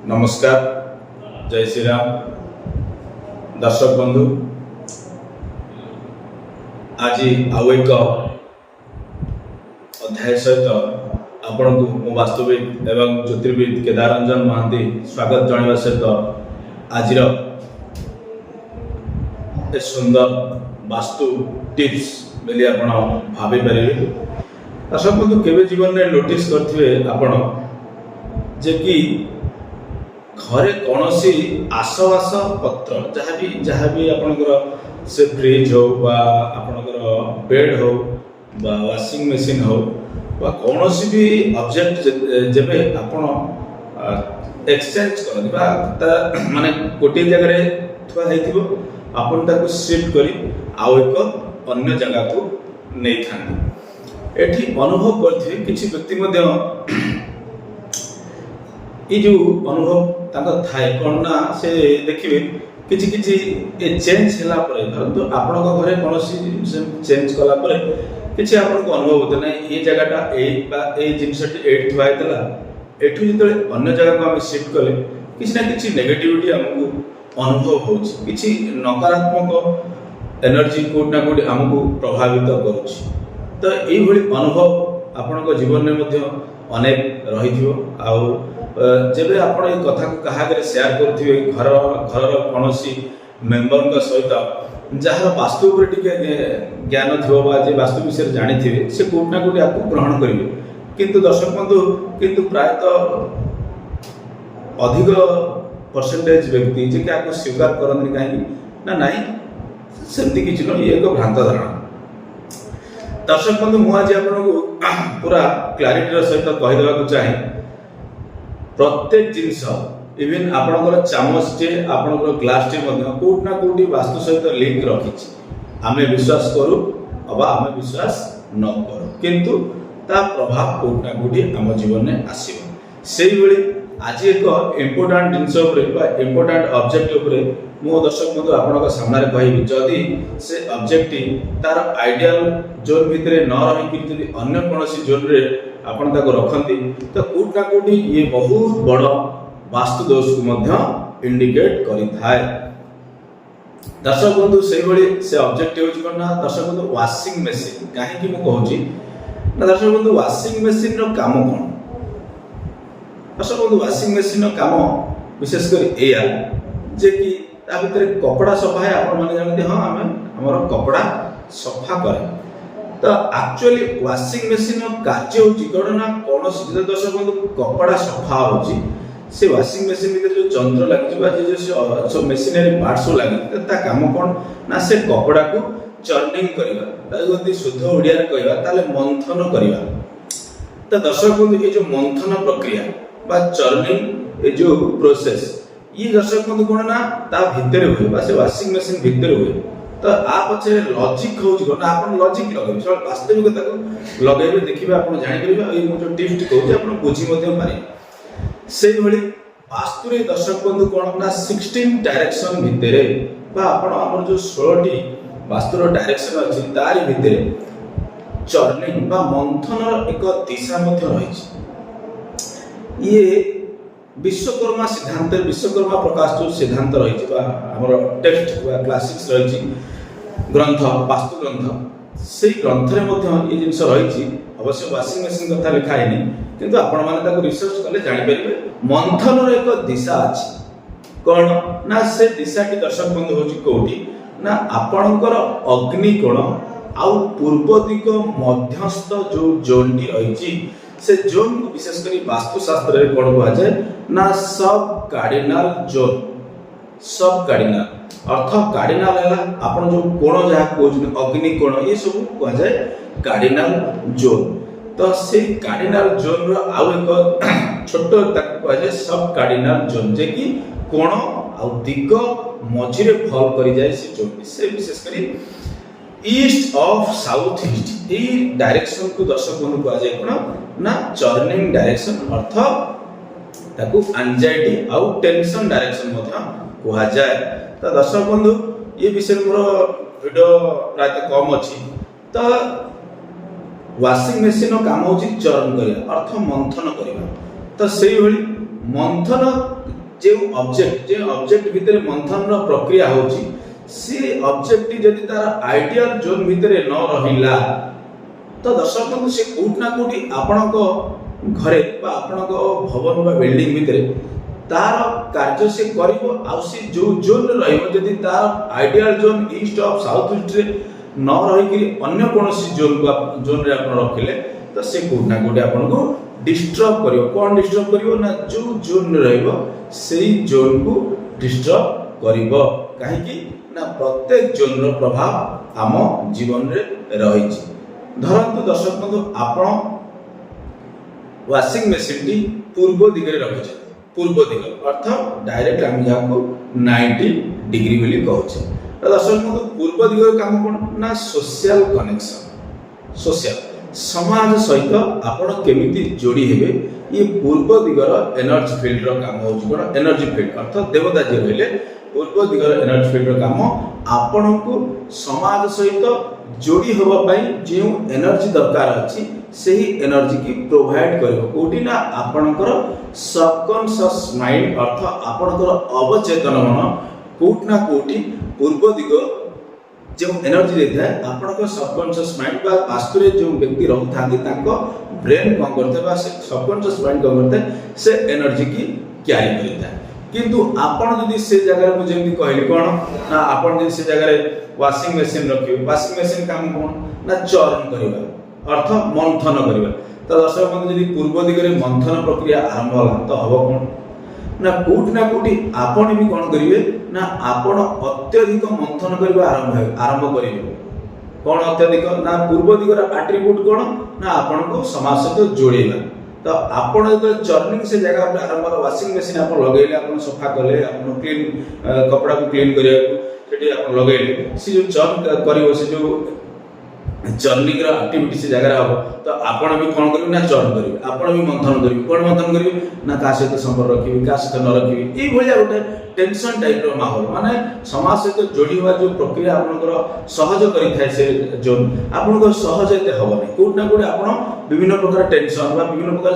नमस्कार, जय श्री राम। दर्शक बंधु, आज आउ एक अध्याय सहित आपण को मो वास्तुविद एवं ज्योतिर्विद केदाररंजन महांती स्वागत जनावा सहित आज सुंदर वास्तु टिप्स बोली आपण भाभी पारे। दर्शक बंधु, केवे जीवन में नोटिस करथिबे आपण जे कि घरे कौन सी आसवास पत्र जहाँ भी आपणकर से फ्रिज हो बा आपणकर बेड हो बा वाशिंग मशीन हो बा कौन सी भी ऑब्जेक्ट जेबे आपण एक्सचेंज करते माने गोटे जगह थुआ हेतिबो आपण ताको शिफ्ट करी आउ एक अन्य जगह को नहीं थांती। एठी अनुभव करथिबे किछि व्यक्ति मध्य ये जो अनुभव थाए कौन ना से देखिए किछि किछि ए चेंज हला परे परंतु आपण घरे कौन सी चेंज कला परे किछि आपण को अनुभव होते ना ये जगहटा ए बा ए जिंसटी एट थुआ हेतला एठु जतले अन्य जगह को हम शिफ्ट कले किछि ना किछि नेगेटिविटी हमको अनुभव होछि, किछि नकारात्मक एनर्जी कोट ना कोट हमको प्रभावित करूछि। तो एई भली अनुभव आपण को जीवन में मध्य अनेक रहिथिबो। आउ जेबे आपण ए कथा को कहा करे शेयर करथिबे घर कौन मेंबर सहित जहाँ वास्तु पर टिके ज्ञान थो वास्तु विषय जानी थे से कोट ना कोट आपको ग्रहण करेंगे। किंतु दर्शक बंधु किंतु प्रायतः अधिक परसेंटेज व्यक्ति जे कि आपको स्वीकार करते कहीं ना नहीं सेमती किसी न ये एक भ्रांत धारणा। दर्शक बंधु मुझे आपको पूरा क्लारिटी सहित कहीदेवा चाहे प्रत्येक जिनस इवन आपणकर चामच टे आपणकर ग्लास टे कोट ना कोटी वास्तु सहित लिंक रखी आमे विश्वास करू अबा आमे विश्वास न करू किंतु ता प्रभाव कोट ना कोटी आम जीवन में आसीबो। सेही बेले आज एक इम्पोर्टेंट जिनस इम्पोर्टेंट ऑब्जेक्ट उपरे मो दर्शक बंधु आपणक सामने कहबी जदि से ऑब्जेक्ट तार आइडियल जोन भितर न रही कि अन्य कौन जोन रे आपण ताको रखती तो कोट ना कोटी ये बहुत बड़ वास्तु दोष को मध्य इंडिकेट करि थाए। दर्शक बंधु से भली से ऑब्जेक्ट होची कोना दर्शक बंधु वाशिंग मशीन काहे कि मु कहूची ना दर्शक बंधु वाशिंग मशीन रो काम कोन। दर्शक बंधु वाशिंग मशीन रो काम विशेष कर एया जे कि ता भितर कपड़ा सफा है आपण माने जानते हां हमें हमर कपड़ा सफा करे तो एक्चुअली वाशिंग मशीन कार्य होची गणना कौन सी दर्शक बंधु कपड़ा सफा होची से वाशिंग मशीन भीतर जो यंत्र लगी जो मशीनरी पार्ट्स लगी ता काम कौन ना से कपड़ा को चर्निंग करबा यदि शुद्ध ओडिया रे कहबा ताले मंथन करबा। तो दर्शक बंधु ये जो मंथन प्रक्रिया बा चर्निंग ये जो प्रोसेस ये दर्शक बंधु कौन ना ता भीतर हुए बा से वाशिंग मशीन भीतर हुए तो आ पछे लॉजिक होची कोन आपन लॉजिक लगै सब वास्तविकता को लगैबे देखिबे आपन जानि परिबे ए मो जो टिप्स कहू आपन बुझी मध्य पारे। सेही भली वास्तु रे दर्शक बंधु कोन ना 16 डायरेक्शन भितरे बा आपन हमर जो 16 टी वास्तु रो डायरेक्शन अछि तारि भितरे चर्निंग बा मंथन एक दिशा मध्य रहिछि। ये विश्वकर्मा सिद्धांत विश्वकर्मा प्रकाश जो सिद्धांत रही हमर टेक्स्ट क्लासिक्स रही ग्रंथ वास्तु ग्रंथ से ग्रंथ में ये जिनस रही अवश्य वाशिंग मशीन कथा लिखा है किंतु आपण माने रिसर्च कले जानि परिबे मंथन रो एक दिशा अछि कोन ना से दिशा की दर्शक बंधु होची कोठी ना आपणकर अग्नि कोण आउ पूर्व दिग मध्यस्थ जो जोनटी रही से जोन को विशेष करी वास्तु शास्त्र रे कोन कहा जाय ना सब कार्डिनल जोन सब कार्डिनल अर्थ कार्डिनल है आपण जो कोण जहा कोन अग्नि कोण ये सब कहा जाय कार्डिनल जोन। तो से कार्डिनल जोन रो आउ एक छोटो तक कहा जाय सब कार्डिनल जोन जे कि कोण आउ दिग मझिरे फॉल करी जाय से जोन से विशेष करी east of south east A direction को दर्शक बंधु कहा जाय कोन ना चर्निंग डायरेक्शन अर्थ ताकू एंजाइटी आउ टेंशन डायरेक्शन मध्य कहा जाय। तो दर्शक बंधु ये विषय मोर वीडियो प्राय कम अछि। तो वाशिंग मशीन काम होची चर्न करिया अर्थ मंथन करिया। तो सेही भली मंथन जो ऑब्जेक्ट भितर मंथन प्रक्रिया होची सी ऑब्जेक्ट जदि तार आइडियल जोन भितर न रहिला तो दर्शक बंधु से कोट ना कोटी आपणक घरे बा आपणक भवन बा बिल्डिंग भितर तार कार्य से करिवो आ से जो जोन रहिवो जदि तार ideal zone east of south east रे न रही कि अन्य कोनोसी जोन रे आपण रखिले तो से कोट ना कोटी आपन को डिस्टर्ब करिवो कोन डिस्टर्ब करिवो ना जो जोन रहिवो सेही जोन को डिस्टर्ब करिवो काहे कि ना प्रत्येक जोन रो प्रभाव आम जीवन रे रहिछि। धरंतु दर्शक बंधु आपण वाशिंग मशीन टी पूर्व दिगरे रखिछ पूर्व दिग अर्थ डायरेक्ट हम जाको 90 डिग्री बोली कहउछ। दर्शक बंधु पूर्व दिग काम कोन ना सोशल कनेक्शन सोशल समाज सहित आपण केमिति जोड़ी हेबे ये पूर्व दिगर एनर्जी फील्ड रो काम होउछ कोन एनर्जी फील्ड अर्थ देवता जे रहले पूर्व दिगर एनर्जी फील्ड रो काम आपण को समाज सहित जोड़ी होबा पई जे एनर्जी दरकार अछि सही एनर्जी की प्रोवाइड करिवो कोठी ना आपणकर सबकॉन्शियस माइंड अर्थ आपणकर अवचेतन मन कोठ ना कोठी पूर्व दिग जो एनर्जी देता है आपणकर सबकॉन्शियस माइंड बा वास्तु रे जो व्यक्ति रहथांती ताको ब्रेन कोन करते बा से सबकॉन्शियस माइंड कोन करते से एनर्जी की कैरी करता है किंतु आपण जदि से जगह में जेमि कहली कोन ना आपण जदि से जगह रे वाशिंग मशीन रखियो वाशिंग मशीन काम कोन ना चरण करिबा अर्थ मंथन करिबा तो दर्शक बंधु जदि पूर्व दिगरे मंथन प्रक्रिया आरंभ होला तो हबो कोन ना कोठी आपण भी कोन करिवे ना आपण अत्यधिक मंथन करिबा आरंभ करिवे कोन अत्यधिक ना पूर्व दिगर एट्रिब्यूट कोन ना आपण को समाज सहित जोड़ेबा तो आपण जो चर्निंग से जगह पे आरंभ वाशिंग मशीन आपण लगेले आपण सफा करले आपण क्लीन कपड़ा को क्लीन करिया सेठी आपण लगेले से जो चर्न करिवो से जो चर्निंग रा एक्टिविटी से जगह हो तो आपण भी कोन करिवे ना चर्न करिवे आपण भी मंथन करिवे कोन मंथन करिवे ना का सहित संपर्क रखिवे का सहित न रखिवे ई भलिया गोटे टेंशन टाइप रो माहौल माने समाज सहित जोड़ी हुआ जो प्रक्रिया आपनकर सहज करि थाए से जोन आपनकर सहज एते हबनी कोट ना कोट आपण विभिन्न प्रकार टेंशन बा विभिन्न प्रकार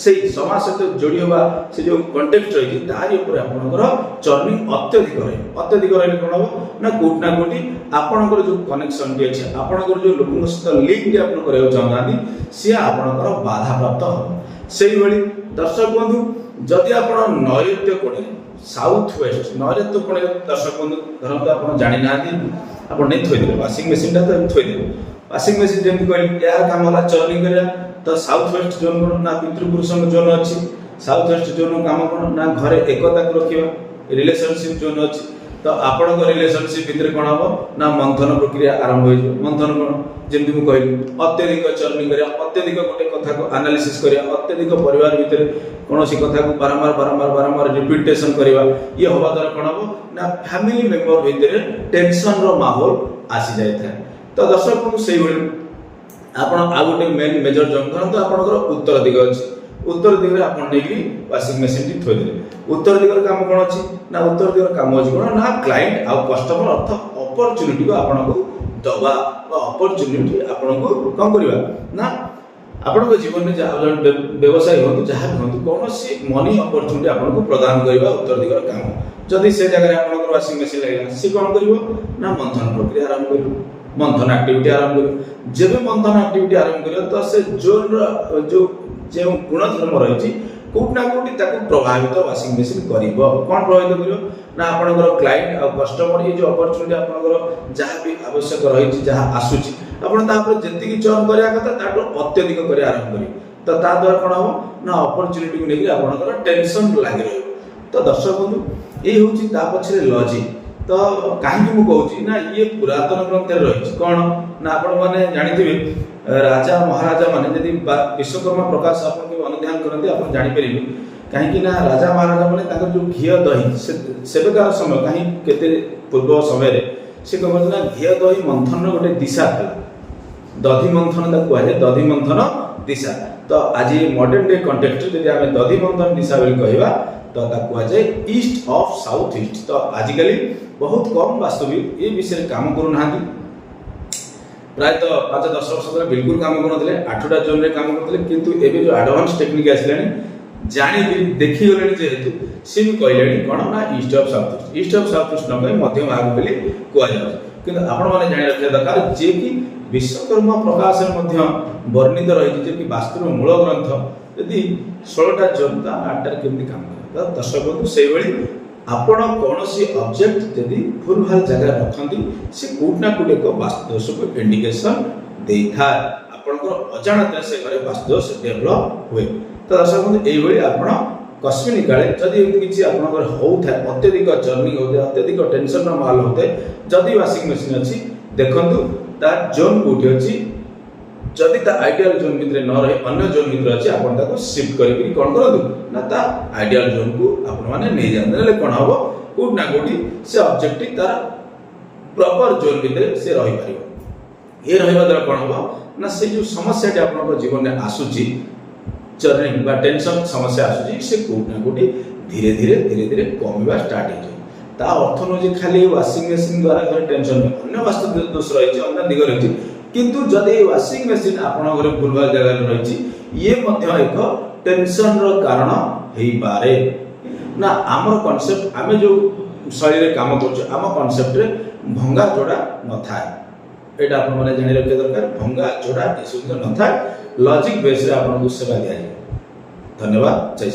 से समाज सहित जोड़ी हुआ से जो कॉन्टेक्स्ट रही तारी ऊपर आपनकर चर्निंग अत्यधिक रही कोन हो ना कोटी आपनकर जो कनेक्शन के अछि आपनकर जो लोकन सहित लिंक जे आपन करे चाहतानी से आपनकर बाधा प्राप्त हो सेही भली दर्शक बंधु जदि आपण नैऋत्य कोणे साउथ वेस्ट नैऋत्य कोणे दर्शक बंधु धरंतु आपण जानि नाथि आपण नै थोइ देबे वाशिंग मशीन ता तो थोइ देबे वाशिंग मशीन जेमि कहली या काम होला चर्निंग करिया तो साउथ वेस्ट जोन कोन ना पितृपुरुषन जोन अछि साउथ वेस्ट जोन काम कोन ना घरे एकता को रखिबा रिलेशनशिप जोन अछि तो आपण को रिलेशनशिप भितर कोन हो ना मंथन प्रक्रिया आरंभ होई मंथन कोन जेमि मु कहली अत्यधिक चर्निंग करिया अत्यधिक गोटे कथा को एनालिसिस करिया अत्यधिक परिवार भितर कोनोसी कथा को बारंबार रिपीटेशन करिवा ये होबा द्वारा कोन हो ना फैमिली मेंबर भितर टेंशन रो माहौल आसी जाय था। तो दर्शक को सेही भली आपण आ गोटे मेन मेजर जोन करंतु आपनकर उत्तर दिग अछि उत्तर दिग रे आपण नेकी वाशिंग मशीन टी थोइ देले उत्तर दिग रे काम कोन अछि ना उत्तर दिग रे काम अछि कोन ना क्लाइंट आ कस्टमर अर्थ अपॉर्चुनिटी को आपण को दबा बा अपॉर्चुनिटी आपण को कम करिवा ना आपण को जीवन में व्यवसाय हो जहाँ भी हो कौन सी मनी अपॉर्चुनिटी आपण को प्रदान करबा उत्तर दिग रे काम जदि से जगह रे आपण को वाशिंग मशीन लागला से कोन करिवो ना मंथन प्रक्रिया आरंभ करिवो मंथन एक्टिविटी आरंभ करिवो जेबे मंथन एक्टिविटी आरंभ करिवो तो से जोन जो गुण धर्म रही कोट ना कोटी ताको प्रभावित वाशिंग मशीन करिवो कोन प्रभावित करिवो ना आपनकर क्लाइंट आ कस्टमर ये जो अपॉर्चुनिटी आपनकर जहाँ भी आवश्यक रही जहाँ आसुची आपण ता पर जति की चर्न करिया कथा ताटो अत्यधिक करिया आरंभ करी तो ता द्वारा कोन हो ना अपॉर्चुनिटी को नेकी आपनकर टेंशन लागि रहयो। तो दर्शक बंधु ए होची ता पछरे लॉजिक तो काहे मु कहूची ना ये पुरातन ग्रंथ रही कोन ना आपण माने जानिथिबे राजा महाराजा माने यदि विश्वकर्मा प्रकाश आपण के अनुध्यान करते आपण जानि परिबे काहे कि ना राजा महाराजा माने ताकर जो घिया दही सेबेकार समय काहे केते पूर्व समय रे से कहबो ना घिया दही मंथन गोटे दिशा था दधी मंथन ता कहले दधी मंथन दिशा तो आज मॉडर्न डे कॉन्टेक्स्ट यदि आमे दधी मंथन दिशा बेल कहबा तो ता कहै जाय ईस्ट ऑफ साउथ ईस्ट। तो आजिकली बहुत कम वास्तविक ये विषय काम करू नाहंती प्राय तो 5-10 वर्ष तक बिल्कुल काम करनथले 8टा जोन रे काम करथले किंतु एबे जो एडवांस टेक्निक आसलानी जानी देखी गले जेहेतु सी भी कहले कौन ना ईस्ट ऑफ साउथ ईस्ट न कही मध्य भाग बोली कहु कि आपण मैंने जानी रखा दरकार जे कि विश्वकर्मा प्रकाश वर्णित रही कि वास्तु मूल ग्रंथ यदि 16टा जोन 8टार केमती काम करे दर्शक बंधु से आपण कौन सी ऑब्जेक्ट यदि भूल भाल जगह रखती से कोट ना कोट एक वास्तु दोष को इंडिकेशन दे था आपंकर अजाणत से घरे वास्तु दोष डेभलप हुए। तो दर्शक बंधु ये आप कस्मिन काले जदि किसी आपंकर होता है अत्यधिक जर्नी होते अत्यधिक टेंशन माल होते जदि वाशिंग मशीन अच्छी देखूँ तार जोन कौटी अच्छी जदि ता आइडियल जोन भितर न रही अन्य जोन भितर अच्छी आप शिफ्ट करके कौन करूँ ना ता आइडियल जोन को आपण मैंने नहीं जाते ना कौन हम कौट ना कौटी से ऑब्जेक्ट तार प्रॉपर जोन भितर से रही पार ये रहा द्वारा कौन हम ना से जो समस्या आप जीवन में आसूची जर्नी बा टेंशन समस्या आसूची से कौट ना कौटी धीरे धीरे कमिबा स्टार्ट हो ता अर्थ नुहे खाली वाशिंग मशीन द्वारा घर टेंशन अन्य वास्तु दोष रही अन्य दिग रही किंतु जदि वाशिंग मशीन आपण घर भूलभाल जगह रही ये एक टेंशन रो कारण हो पारे ना आम कॉन्सेप्ट आम जो शैली काम कर आम कॉन्सेप्ट रे भंगा जोड़ा न थाए एटा आपण माने जानि रखे दरकार भंगा जोड़ा ए सब न थाए लॉजिक बेस रे आपण को सेवा दिया जाए। धन्यवाद। जय